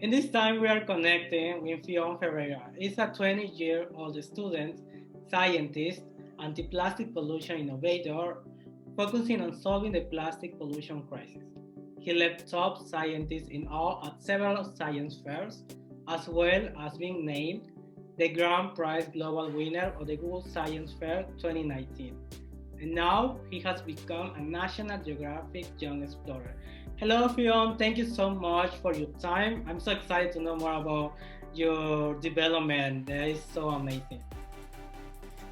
In this time, we are connecting with Fionn Ferreira. He's a 20-year-old student, scientist, anti-plastic pollution innovator, focusing on solving the plastic pollution crisis. He led top scientists in all at several science fairs, as well as being named the Grand Prize Global winner of the Google Science Fair 2019. And now he has become a National Geographic Young Explorer. Hello, Fionn. Thank you so much for your time. I'm so excited to know more about your development. That is so amazing.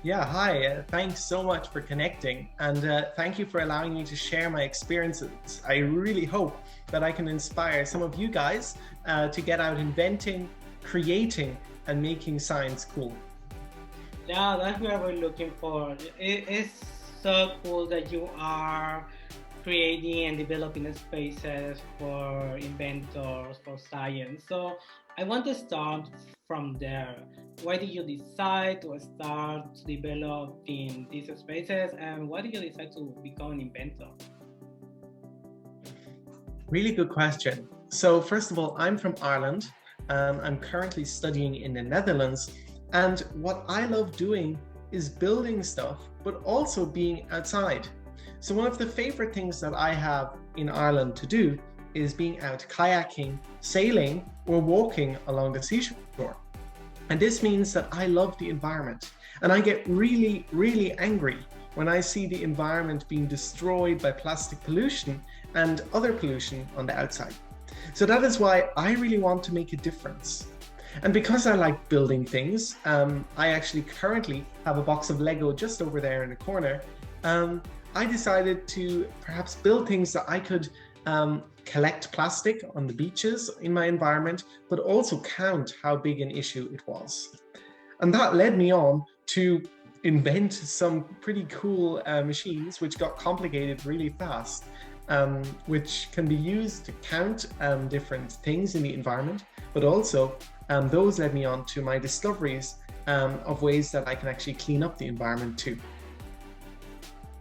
Yeah, hi. Thanks so much for connecting, and thank you for allowing me to share my experiences. I really hope that I can inspire some of you guys to get out inventing, creating, and making science cool. Yeah, that's what we're looking for. It's so cool that you are creating and developing spaces for inventors, for science. So I want to start from there. Why did you decide to start developing these spaces, and why did you decide to become an inventor? Really good question. So first of all, I'm from Ireland. I'm currently studying in the Netherlands, and what I love doing is building stuff, but also being outside. So one of the favorite things that I have in Ireland to do is being out kayaking, sailing, or walking along the seashore. And this means that I love the environment, and I get really, really angry when I see the environment being destroyed by plastic pollution and other pollution on the outside. So that is why I really want to make a difference. And because I like building things, I actually currently have a box of Lego just over there in the corner. I decided to perhaps build things that I could collect plastic on the beaches in my environment, but also count how big an issue it was. And that led me on to invent some pretty cool machines, which got complicated really fast, which can be used to count different things in the environment, but also those led me on to my discoveries of ways that I can actually clean up the environment too.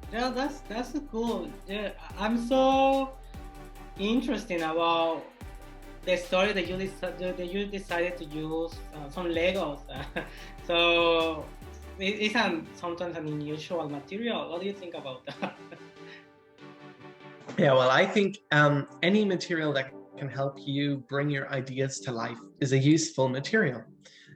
Yeah, that's so cool. Yeah, I'm so interesting about the story that you decided to use some Legos. So it's sometimes an unusual material. What do you think about that? Yeah, well, I think any material that can help you bring your ideas to life is a useful material.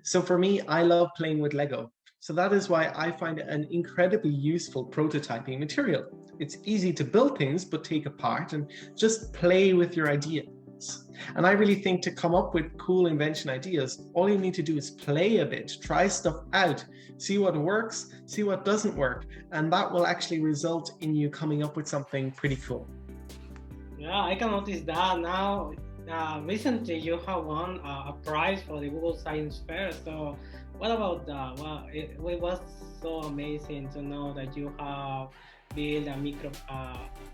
So for me, I love playing with Lego. So that is why I find it an incredibly useful prototyping material. It's easy to build things, but take apart and just play with your ideas. And I really think to come up with cool invention ideas, all you need to do is play a bit, try stuff out, see what works, see what doesn't work, and that will actually result in you coming up with something pretty cool. Yeah, I can notice that now. Recently, you have won a prize for the Google Science Fair. So, what about that? Well, it was so amazing to know that you have built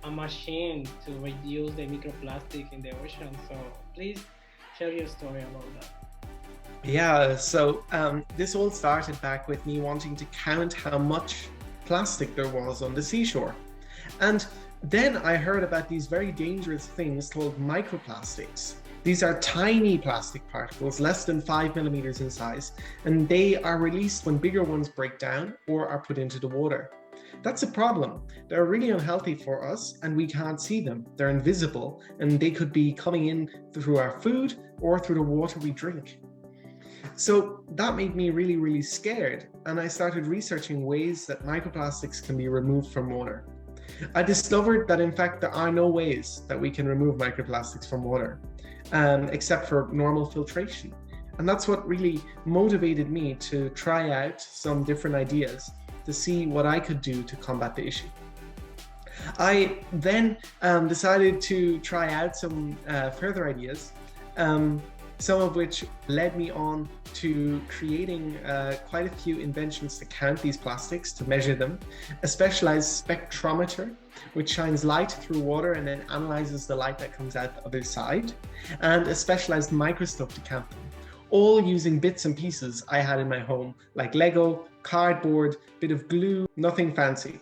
a machine to reduce the microplastic in the ocean. So, please share your story about that. Yeah, so this all started back with me wanting to count how much plastic there was on the seashore. And then I heard about these very dangerous things called microplastics. These are tiny plastic particles, less than 5 millimeters in size, and they are released when bigger ones break down or are put into the water. That's a problem. They're really unhealthy for us and we can't see them. They're invisible and they could be coming in through our food or through the water we drink. So that made me really, really scared, and I started researching ways that microplastics can be removed from water. I discovered that in fact there are no ways that we can remove microplastics from water, except for normal filtration. And that's what really motivated me to try out some different ideas to see what I could do to combat the issue. I then decided to try out some further ideas, some of which led me on to creating quite a few inventions to count these plastics, to measure them, a specialized spectrometer, which shines light through water and then analyzes the light that comes out the other side, and a specialized microscope to count them, all using bits and pieces I had in my home, like Lego, cardboard, bit of glue, nothing fancy.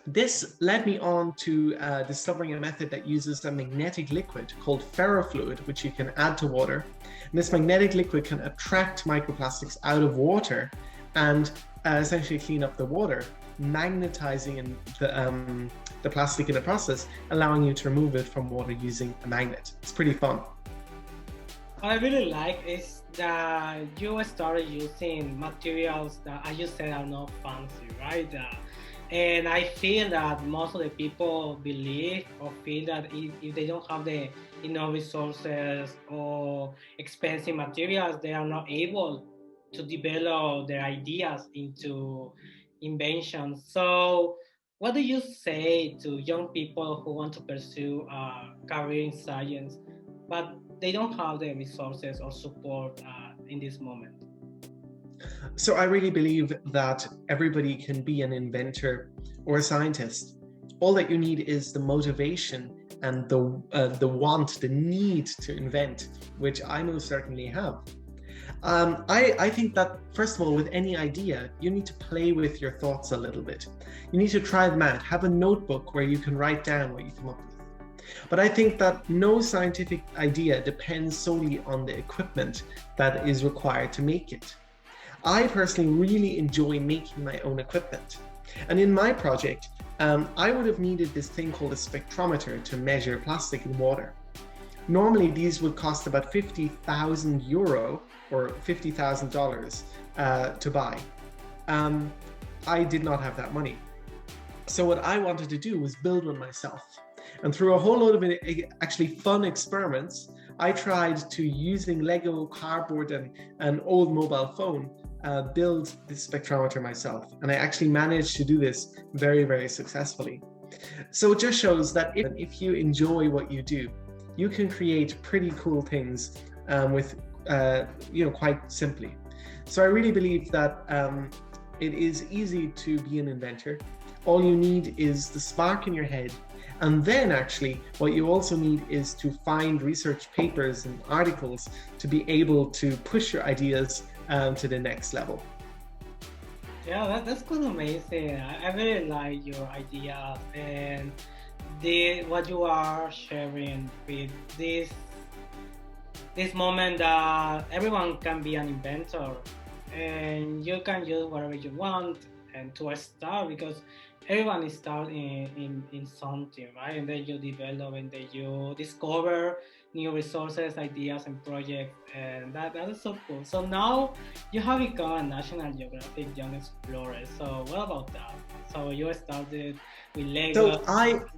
This led me on to discovering a method that uses a magnetic liquid called ferrofluid, which you can add to water. And this magnetic liquid can attract microplastics out of water and essentially clean up the water, magnetizing the plastic in the process, allowing you to remove it from water using a magnet. It's pretty fun. What I really like is that you started using materials that, as you said, are not fancy, right? And I feel that most of the people believe or feel that if they don't have the enough resources or expensive materials, they are not able to develop their ideas into inventions. So what do you say to young people who want to pursue a career in science, but they don't have the resources or support in this moment? So I really believe that everybody can be an inventor or a scientist. All that you need is the motivation and the want, the need to invent, which I most certainly have. I think that, first of all, with any idea, you need to play with your thoughts a little bit. You need to try them out. Have a notebook where you can write down what you come up with. But I think that no scientific idea depends solely on the equipment that is required to make it. I personally really enjoy making my own equipment. And in my project, I would have needed this thing called a spectrometer to measure plastic in water. Normally, these would cost about €50,000 or $50,000 to buy. I did not have that money. So what I wanted to do was build one myself. And through a whole load of actually fun experiments, I tried to, using Lego, cardboard, and an old mobile phone, build this spectrometer myself. And I actually managed to do this very, very successfully. So it just shows that if you enjoy what you do, you can create pretty cool things with, quite simply. So I really believe that it is easy to be an inventor. All you need is the spark in your head. And then actually, what you also need is to find research papers and articles to be able to push your ideas to the next level. Yeah, that's quite amazing. I really like your idea and what you are sharing with this moment that everyone can be an inventor and you can use whatever you want and to start, because everyone is starting in something, right? And then you develop and then you discover new resources, ideas, and projects, and that is so cool. So now you have become a National Geographic Young Explorer. So what about that? So you started with Lego,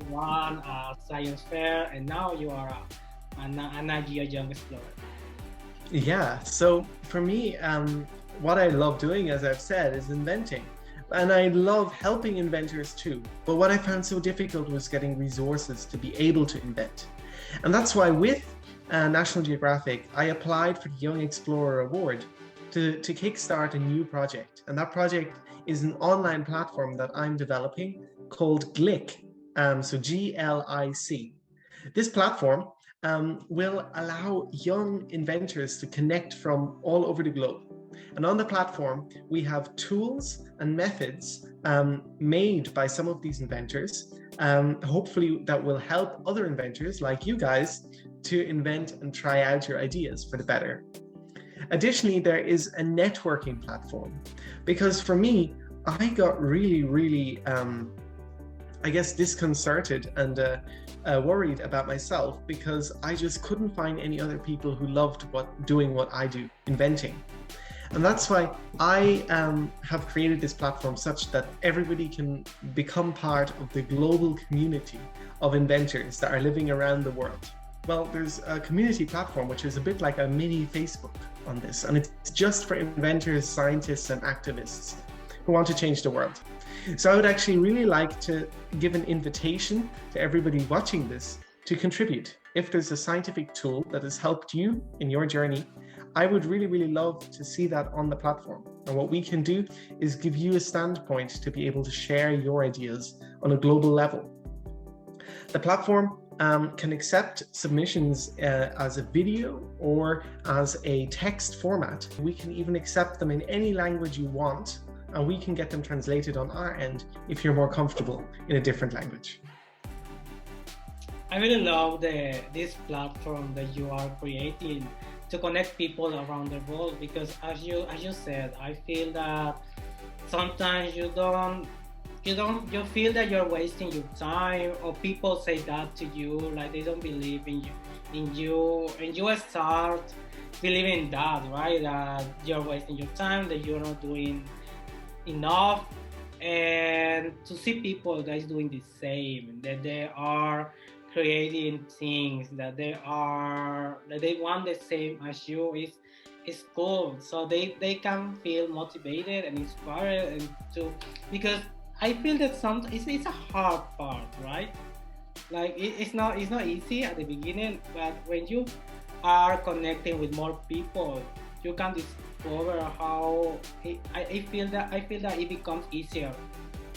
won a science fair, and now you are a National Young Explorer. Yeah. So for me, what I love doing, as I've said, is inventing. And I love helping inventors too. But what I found so difficult was getting resources to be able to invent. And that's why with National Geographic, I applied for the Young Explorer Award to kickstart a new project. And that project is an online platform that I'm developing called GLIC, so GLIC. This platform will allow young inventors to connect from all over the globe. And on the platform, we have tools and methods made by some of these inventors, hopefully that will help other inventors like you guys to invent and try out your ideas for the better. Additionally, there is a networking platform, because for me, I got really, disconcerted and worried about myself, because I just couldn't find any other people who loved doing what I do, inventing. And that's why I have created this platform such that everybody can become part of the global community of inventors that are living around the world. Well, there's a community platform which is a bit like a mini Facebook on this, and it's just for inventors, scientists, and activists who want to change the world. So I would actually really like to give an invitation to everybody watching this to contribute. If there's a scientific tool that has helped you in your journey, I would really love to see that on the platform. And what we can do is give you a standpoint to be able to share your ideas on a global level. The platform can accept submissions as a video or as a text format. We can even accept them in any language you want, and we can get them translated on our end if you're more comfortable in a different language. I really love this platform that you are creating to connect people around the world, because as you said, I feel that sometimes you feel that you're wasting your time, or people say that to you, like they don't believe in you, and you start believing that, right? That you're wasting your time, that you're not doing enough, and to see people that is doing the same, that they are creating things, that they want the same as you is cool. So they can feel motivated and inspired, and because I feel that it's a hard part, right? Like it's not easy at the beginning, but when you are connecting with more people, you can discover how I feel that it becomes easier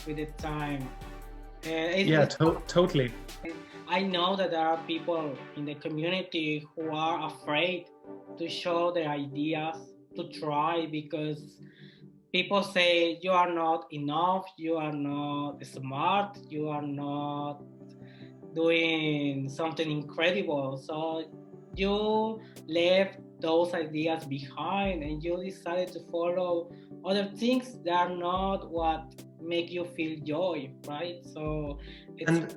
with the time. And totally. I know that there are people in the community who are afraid to show their ideas, to try, because people say you are not enough, you are not smart, you are not doing something incredible. So you left those ideas behind and you decided to follow other things that are not what make you feel joy, right? So it's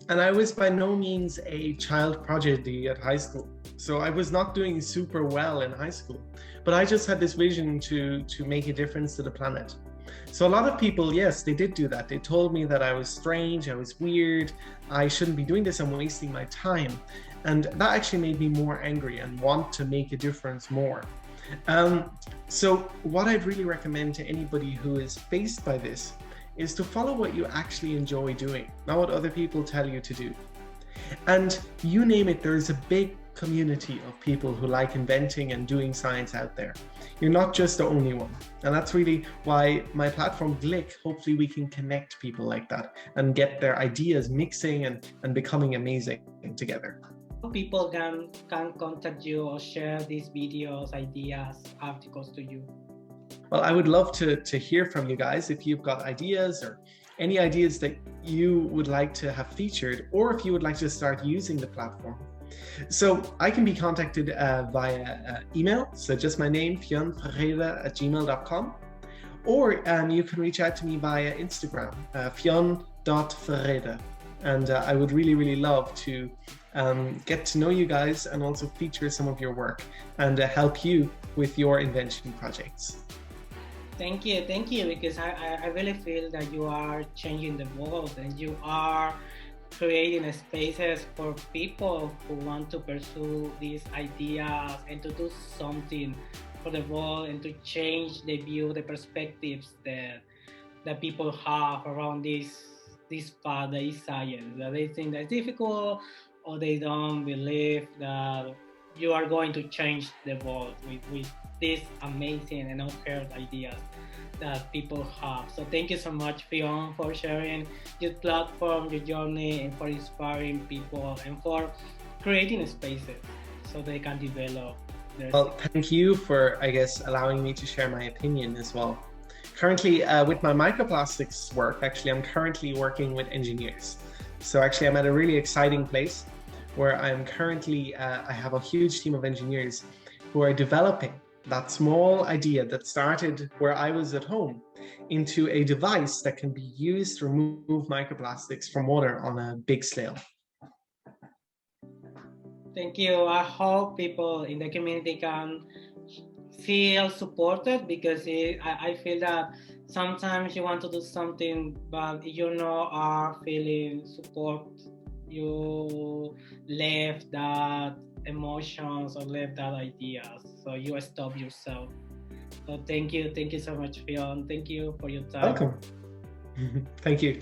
and I was by no means a child prodigy at high school. So I was not doing super well in high school, but I just had this vision to make a difference to the planet. So a lot of people, yes, they did do that. They told me that I was strange, I was weird, I shouldn't be doing this, I'm wasting my time. And that actually made me more angry and want to make a difference more. So what I'd really recommend to anybody who is faced by this is to follow what you actually enjoy doing, not what other people tell you to do. And you name it, there's a big community of people who like inventing and doing science out there. You're not just the only one. And that's really why my platform Glick, hopefully we can connect people like that and get their ideas mixing and becoming amazing together. People can contact you or share these videos, ideas, articles to you. Well, I would love to hear from you guys if you've got ideas or any ideas that you would like to have featured, or if you would like to start using the platform. So I can be contacted via email, so just my name, fionnferreira@gmail.com, or you can reach out to me via Instagram, fionn.ferreira. And I would really love to get to know you guys and also feature some of your work and help you with your invention projects. Thank you, because I really feel that you are changing the world and you are creating spaces for people who want to pursue these ideas and to do something for the world and to change the view, the perspectives that people have around this path that is science, that they think that's difficult or they don't believe that you are going to change the world with these amazing and unheard ideas that people have. So thank you so much, Fionn, for sharing your platform, your journey, and for inspiring people and for creating spaces so they can develop their thank you for, I guess, allowing me to share my opinion as well. Currently, with my microplastics work, actually, I'm currently working with engineers. So actually, I'm at a really exciting place where I'm currently, I have a huge team of engineers who are developing that small idea that started where I was at home into a device that can be used to remove microplastics from water on a big scale. Thank you. I hope people in the community can feel supported, because I feel that sometimes you want to do something, but you know are feeling support, you left that emotions or left that ideas, so you stop yourself. So thank you so much, Fionn. Thank you for your time. Welcome. Thank you.